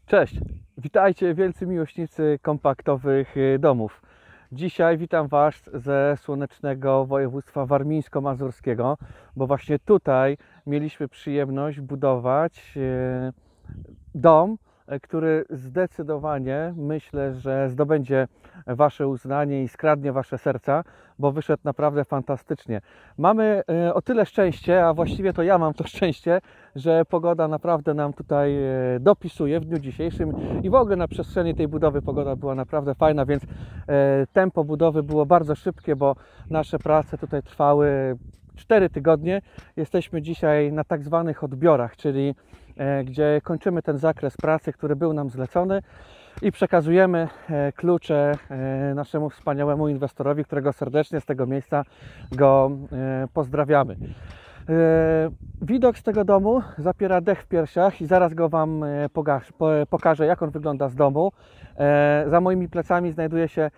Cześć, witajcie wielcy miłośnicy kompaktowych domów. Dzisiaj witam Was ze słonecznego województwa warmińsko-mazurskiego, bo właśnie tutaj mieliśmy przyjemność budować dom, który zdecydowanie myślę, że zdobędzie Wasze uznanie i skradnie Wasze serca, bo wyszedł naprawdę fantastycznie. Mamy o tyle szczęście, a właściwie to ja mam to szczęście, że pogoda naprawdę nam tutaj dopisuje w dniu dzisiejszym i w ogóle na przestrzeni tej budowy pogoda była naprawdę fajna, więc tempo budowy było bardzo szybkie, bo nasze prace tutaj trwały 4 tygodnie. Jesteśmy dzisiaj na tak zwanych odbiorach, czyli gdzie kończymy ten zakres pracy, który był nam zlecony i przekazujemy klucze naszemu wspaniałemu inwestorowi, którego serdecznie z tego miejsca go pozdrawiamy. Widok z tego domu zapiera dech w piersiach i zaraz go Wam pokażę, jak on wygląda z domu. Za moimi plecami znajduje się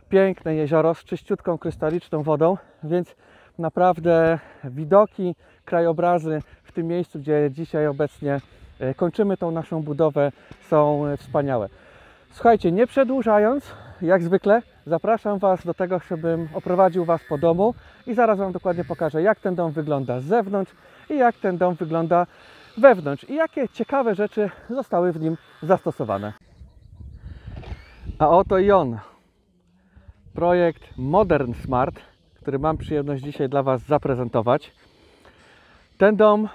piękne jezioro z czyściutką, krystaliczną wodą, więc naprawdę widoki, krajobrazy w tym miejscu, gdzie dzisiaj obecnie kończymy tą naszą budowę, są wspaniałe. Słuchajcie, nie przedłużając, jak zwykle zapraszam Was do tego, żebym oprowadził Was po domu i zaraz Wam dokładnie pokażę, jak ten dom wygląda z zewnątrz i jak ten dom wygląda wewnątrz i jakie ciekawe rzeczy zostały w nim zastosowane. A oto i on, projekt Modern Smart, który mam przyjemność dzisiaj dla Was zaprezentować. Ten dom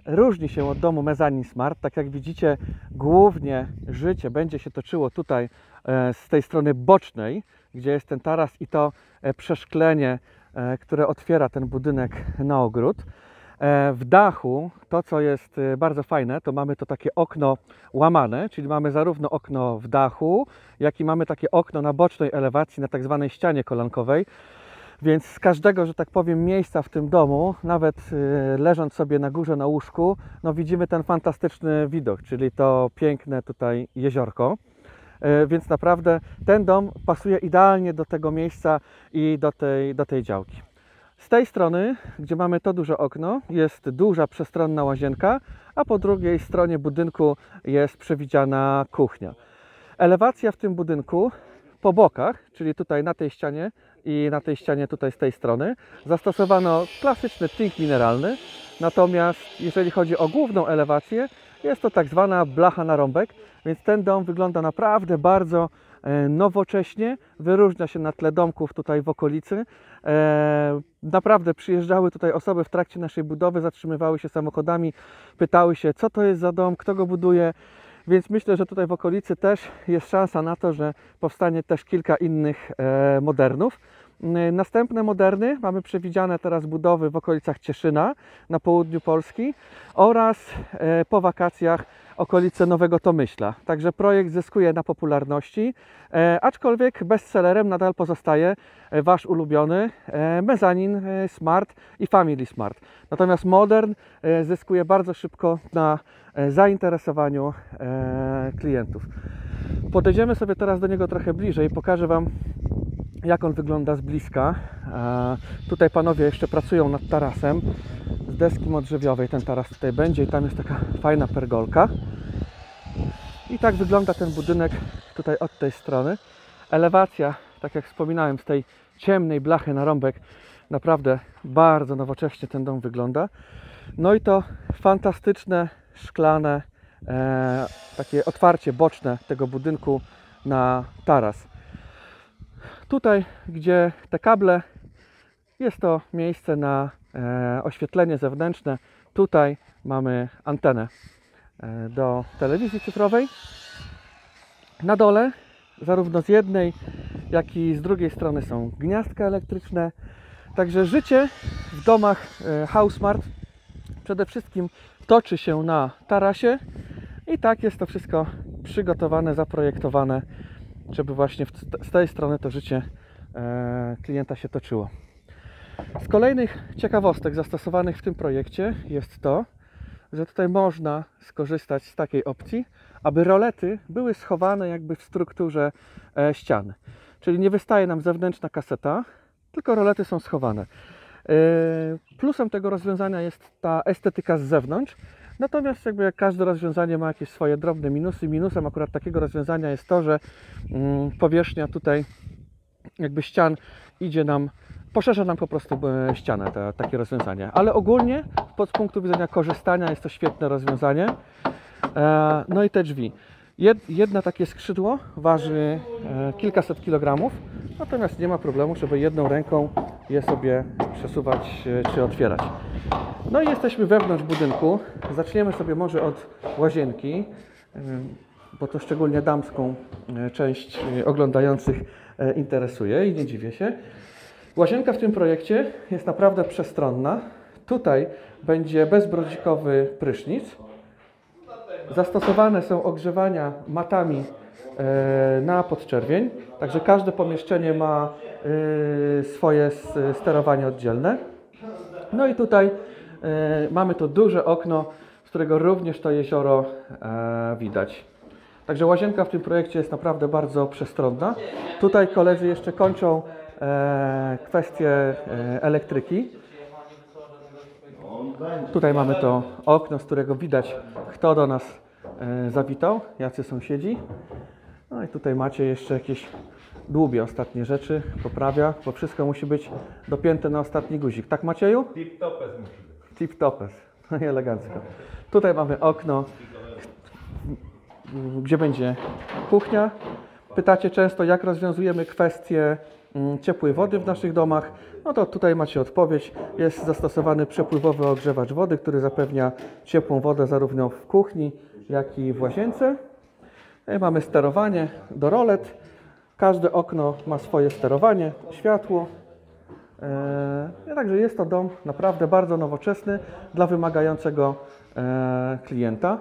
różni się od domu Mezzanine Smart. Tak jak widzicie, głównie życie będzie się toczyło tutaj z tej strony bocznej, gdzie jest ten taras i to przeszklenie, które otwiera ten budynek na ogród. W dachu, to co jest bardzo fajne, to mamy to takie okno łamane, czyli mamy zarówno okno w dachu, jak i mamy takie okno na bocznej elewacji, na tak zwanej ścianie kolankowej. Więc z każdego, że tak powiem, miejsca w tym domu, nawet leżąc sobie na górze na łóżku, no widzimy ten fantastyczny widok, czyli to piękne tutaj jeziorko. Więc naprawdę ten dom pasuje idealnie do tego miejsca i do tej działki. Z tej strony, gdzie mamy to duże okno, jest duża przestronna łazienka, a po drugiej stronie budynku jest przewidziana kuchnia. Elewacja w tym budynku po bokach, czyli tutaj na tej ścianie i na tej ścianie tutaj z tej strony, zastosowano klasyczny tynk mineralny, natomiast jeżeli chodzi o główną elewację, jest to tak zwana blacha na rąbek, więc ten dom wygląda naprawdę bardzo nowocześnie, wyróżnia się na tle domków tutaj w okolicy. Naprawdę przyjeżdżały tutaj osoby w trakcie naszej budowy, zatrzymywały się samochodami, pytały się, co to jest za dom, kto go buduje. Więc myślę, że tutaj w okolicy też jest szansa na to, że powstanie też kilka innych modernów. Następne moderny mamy przewidziane teraz budowy w okolicach Cieszyna na południu Polski oraz po wakacjach okolice Nowego Tomyśla. Także projekt zyskuje na popularności, aczkolwiek bestsellerem nadal pozostaje Wasz ulubiony Mezzanine Smart i Family Smart. Natomiast Modern zyskuje bardzo szybko na zainteresowaniu klientów. Podejdziemy sobie teraz do niego trochę bliżej, pokażę Wam, jak on wygląda z bliska. Tutaj panowie jeszcze pracują nad tarasem. Z deski modrzewiowej ten taras tutaj będzie i tam jest taka fajna pergolka. I tak wygląda ten budynek tutaj od tej strony. Elewacja, tak jak wspominałem, z tej ciemnej blachy na rąbek, naprawdę bardzo nowocześnie ten dom wygląda. No i to fantastyczne, szklane, takie otwarcie boczne tego budynku na taras. Tutaj, gdzie te kable, jest to miejsce na oświetlenie zewnętrzne. Tutaj mamy antenę do telewizji cyfrowej. Na dole, zarówno z jednej, jak i z drugiej strony są gniazdka elektryczne. Także życie w domach HouseSmart przede wszystkim toczy się na tarasie i tak jest to wszystko przygotowane, zaprojektowane, żeby właśnie z tej strony to życie klienta się toczyło. Z kolejnych ciekawostek zastosowanych w tym projekcie jest to, że tutaj można skorzystać z takiej opcji, aby rolety były schowane jakby w strukturze ścian. Czyli nie wystaje nam zewnętrzna kaseta, tylko rolety są schowane. Plusem tego rozwiązania jest ta estetyka z zewnątrz, natomiast jakby jak każde rozwiązanie ma jakieś swoje drobne minusy. Minusem akurat takiego rozwiązania jest to, że powierzchnia tutaj jakby ścian poszerza nam po prostu ścianę, takie rozwiązanie. Ale ogólnie z punktu widzenia korzystania jest to świetne rozwiązanie. No i te drzwi. Jedno takie skrzydło waży kilkaset kilogramów, natomiast nie ma problemu, żeby jedną ręką je sobie przesuwać czy otwierać. No i jesteśmy wewnątrz budynku. Zaczniemy sobie może od łazienki, bo to szczególnie damską część oglądających interesuje i nie dziwię się. Łazienka w tym projekcie jest naprawdę przestronna. Tutaj będzie bezbrodzikowy prysznic. Zastosowane są ogrzewania matami na podczerwień, także każde pomieszczenie ma swoje sterowanie oddzielne. No i tutaj mamy to duże okno, z którego również to jezioro widać. Także łazienka w tym projekcie jest naprawdę bardzo przestronna. Tutaj koledzy jeszcze kończą kwestię elektryki. Tutaj mamy to okno, z którego widać, kto do nas zawitał, jacy sąsiedzi. No i tutaj macie jeszcze jakieś dłubie, ostatnie rzeczy, poprawia, bo wszystko musi być dopięte na ostatni guzik. Tak, Macieju? Tip-topes musi być. Tip-topes, no i elegancko. Tutaj mamy okno, gdzie będzie kuchnia. Pytacie często, jak rozwiązujemy kwestię ciepłej wody w naszych domach. No to tutaj macie odpowiedź. Jest zastosowany przepływowy ogrzewacz wody, który zapewnia ciepłą wodę zarówno w kuchni, jak i w łazience. Tutaj mamy sterowanie do rolet. Każde okno ma swoje sterowanie, światło. Także jest to dom naprawdę bardzo nowoczesny dla wymagającego klienta.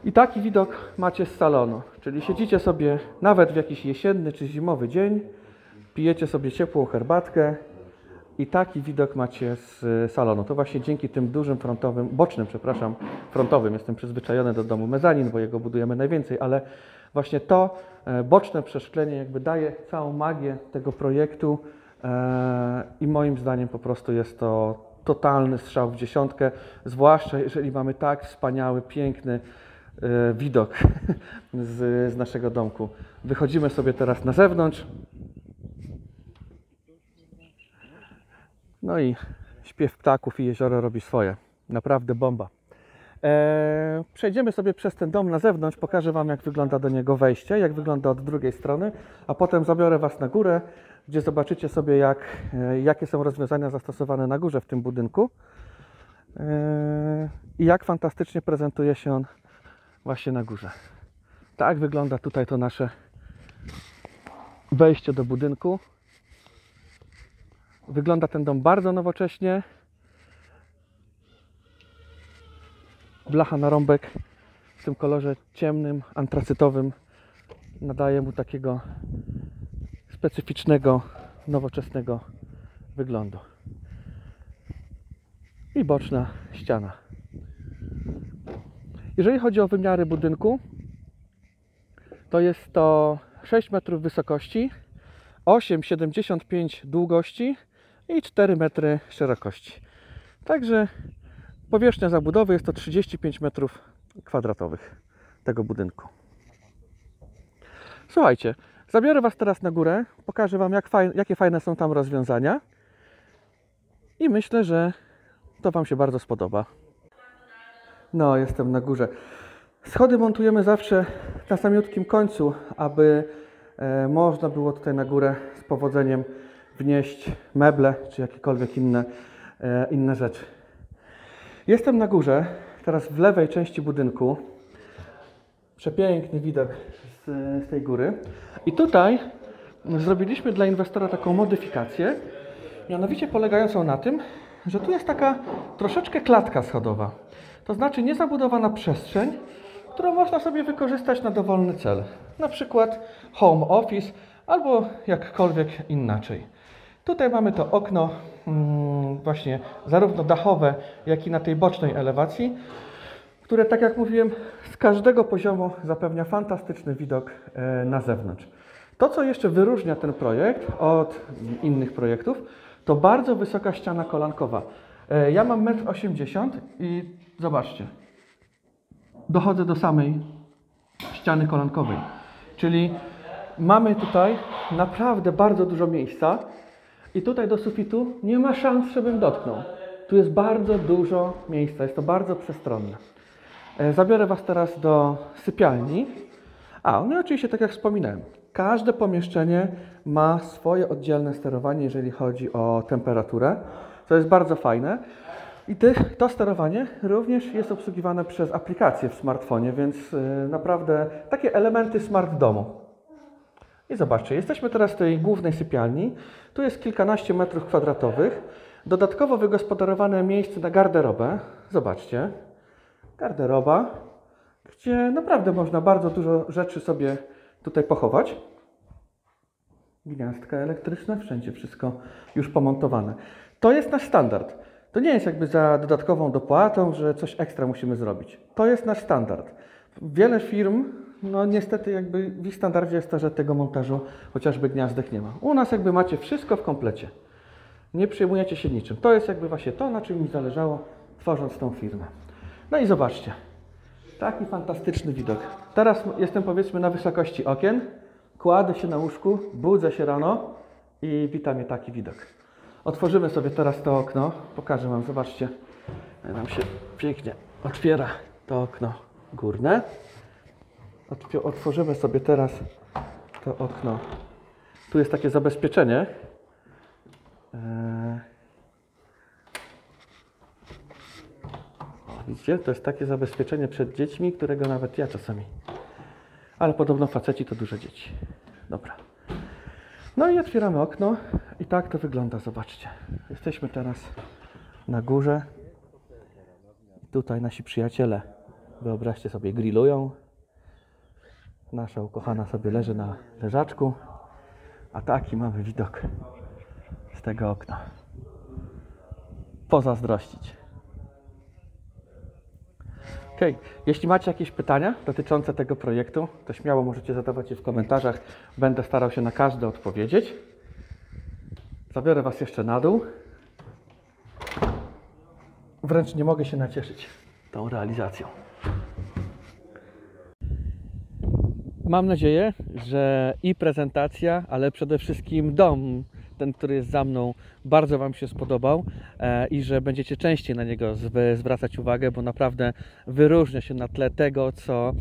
I taki widok macie z salonu, czyli siedzicie sobie nawet w jakiś jesienny czy zimowy dzień, pijecie sobie ciepłą herbatkę i taki widok macie z salonu. To właśnie dzięki tym dużym frontowym, jestem przyzwyczajony do domu mezanin, bo jego budujemy najwięcej, ale właśnie to boczne przeszklenie jakby daje całą magię tego projektu i moim zdaniem po prostu jest to totalny strzał w dziesiątkę, zwłaszcza jeżeli mamy tak wspaniały, piękny widok z naszego domku. Wychodzimy sobie teraz na zewnątrz. No i śpiew ptaków i jezioro robi swoje. Naprawdę bomba. Przejdziemy sobie przez ten dom na zewnątrz, pokażę Wam, jak wygląda do niego wejście, jak wygląda od drugiej strony, a potem zabiorę Was na górę, gdzie zobaczycie sobie, jakie są rozwiązania zastosowane na górze w tym budynku i jak fantastycznie prezentuje się on właśnie na górze. Tak wygląda tutaj to nasze wejście do budynku. Wygląda ten dom bardzo nowocześnie. Blacha na rąbek w tym kolorze ciemnym, antracytowym nadaje mu takiego specyficznego, nowoczesnego wyglądu. I boczna ściana. Jeżeli chodzi o wymiary budynku, to jest to 6 metrów wysokości, 8,75 długości i 4 metry szerokości. Także powierzchnia zabudowy jest to 35 metrów kwadratowych tego budynku. Słuchajcie, zabiorę Was teraz na górę, pokażę Wam, jakie fajne są tam rozwiązania i myślę, że to Wam się bardzo spodoba. No, jestem na górze. Schody montujemy zawsze na samiutkim końcu, aby można było tutaj na górę z powodzeniem wnieść meble czy jakiekolwiek inne rzeczy. Jestem na górze, teraz w lewej części budynku. Przepiękny widok z tej góry. I tutaj zrobiliśmy dla inwestora taką modyfikację, mianowicie polegającą na tym, że tu jest taka troszeczkę klatka schodowa. To znaczy niezabudowana przestrzeń, którą można sobie wykorzystać na dowolny cel. Na przykład home office albo jakkolwiek inaczej. Tutaj mamy to okno właśnie zarówno dachowe, jak i na tej bocznej elewacji, które, tak jak mówiłem, z każdego poziomu zapewnia fantastyczny widok na zewnątrz. To, co jeszcze wyróżnia ten projekt od innych projektów, To bardzo wysoka ściana kolankowa. Ja mam 1,80 m i zobaczcie, dochodzę do samej ściany kolankowej. Czyli mamy tutaj naprawdę bardzo dużo miejsca i tutaj do sufitu nie ma szans, żebym dotknął. Tu jest bardzo dużo miejsca, jest to bardzo przestronne. Zabiorę Was teraz do sypialni. No i oczywiście, tak jak wspominałem, każde pomieszczenie ma swoje oddzielne sterowanie, jeżeli chodzi o temperaturę, co jest bardzo fajne. I to sterowanie również jest obsługiwane przez aplikację w smartfonie, więc naprawdę takie elementy smart domu. I zobaczcie, jesteśmy teraz w tej głównej sypialni. Tu jest kilkanaście metrów kwadratowych. Dodatkowo wygospodarowane miejsce na garderobę. Zobaczcie, garderoba, gdzie naprawdę można bardzo dużo rzeczy sobie tutaj pochować. Gniazdka elektryczne, wszędzie wszystko już pomontowane. To jest nasz standard. To nie jest jakby za dodatkową dopłatą, że coś ekstra musimy zrobić. To jest nasz standard. Wiele firm, no niestety jakby w ich standardzie jest to, że tego montażu chociażby gniazdek nie ma. U nas jakby macie wszystko w komplecie. Nie przejmujecie się niczym. To jest jakby właśnie to, na czym mi zależało, tworząc tą firmę. No i zobaczcie. Taki fantastyczny widok. Teraz jestem powiedzmy na wysokości okien. Kładę się na łóżku, budzę się rano i wita mnie taki widok. Otworzymy sobie teraz to okno. Pokażę Wam, zobaczcie. Nam się pięknie otwiera to okno górne. Otworzymy sobie teraz to okno. Tu jest takie zabezpieczenie. Widzicie? To jest takie zabezpieczenie przed dziećmi, którego nawet ja czasami. Ale podobno faceci to duże dzieci. Dobra. No i otwieramy okno i tak to wygląda, zobaczcie. Jesteśmy teraz na górze. Tutaj nasi przyjaciele, wyobraźcie sobie, grillują. Nasza ukochana sobie leży na leżaczku, a taki mamy widok z tego okna. Pozazdrościć. Ok, jeśli macie jakieś pytania dotyczące tego projektu, to śmiało możecie zadawać je w komentarzach. Będę starał się na każde odpowiedzieć. Zabiorę Was jeszcze na dół. Wręcz nie mogę się nacieszyć tą realizacją. Mam nadzieję, że i prezentacja, ale przede wszystkim dom, ten, który jest za mną, bardzo Wam się spodobał i że będziecie częściej na niego zwracać uwagę, bo naprawdę wyróżnia się na tle tego, co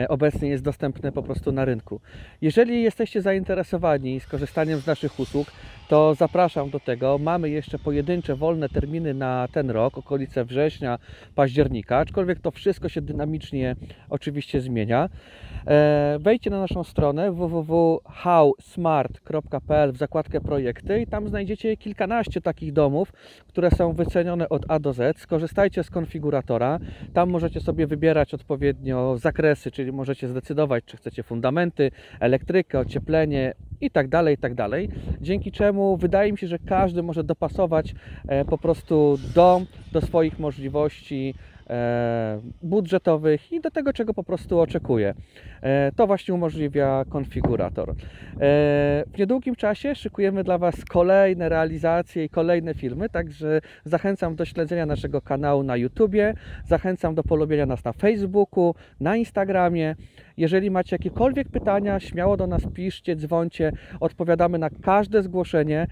obecnie jest dostępne po prostu na rynku. Jeżeli jesteście zainteresowani skorzystaniem z naszych usług, to zapraszam do tego. Mamy jeszcze pojedyncze wolne terminy na ten rok, okolice września, października, aczkolwiek to wszystko się dynamicznie oczywiście zmienia. Wejdźcie na naszą stronę www.howsmart.pl w zakładkę projekty i tam znajdziecie kilkanaście takich domów, które są wycenione od A do Z. Skorzystajcie z konfiguratora. Tam możecie sobie wybierać odpowiednio zakresy, czyli możecie zdecydować, czy chcecie fundamenty, elektrykę, ocieplenie i tak dalej, dzięki czemu wydaje mi się, że każdy może dopasować po prostu dom do swoich możliwości budżetowych i do tego, czego po prostu oczekuje. To właśnie umożliwia konfigurator. W niedługim czasie szykujemy dla Was kolejne realizacje i kolejne filmy, także zachęcam do śledzenia naszego kanału na YouTubie, zachęcam do polubienia nas na Facebooku, na Instagramie. Jeżeli macie jakiekolwiek pytania, śmiało do nas piszcie, dzwońcie, odpowiadamy na każde zgłoszenie,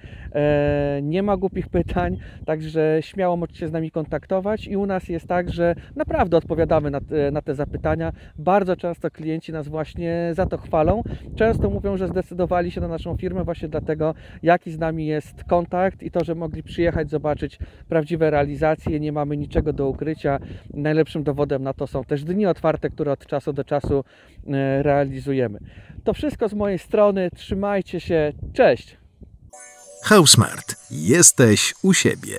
nie ma głupich pytań, także śmiało możecie się z nami kontaktować i u nas jest tak, że naprawdę odpowiadamy na te zapytania. Bardzo często klienci nas właśnie za to chwalą. Często mówią, że zdecydowali się na naszą firmę właśnie dlatego, jaki z nami jest kontakt i to, że mogli przyjechać, zobaczyć prawdziwe realizacje, nie mamy niczego do ukrycia. Najlepszym dowodem na to są też dni otwarte, które od czasu do czasu realizujemy. To wszystko z mojej strony. Trzymajcie się. Cześć! HowSmart. Jesteś u siebie.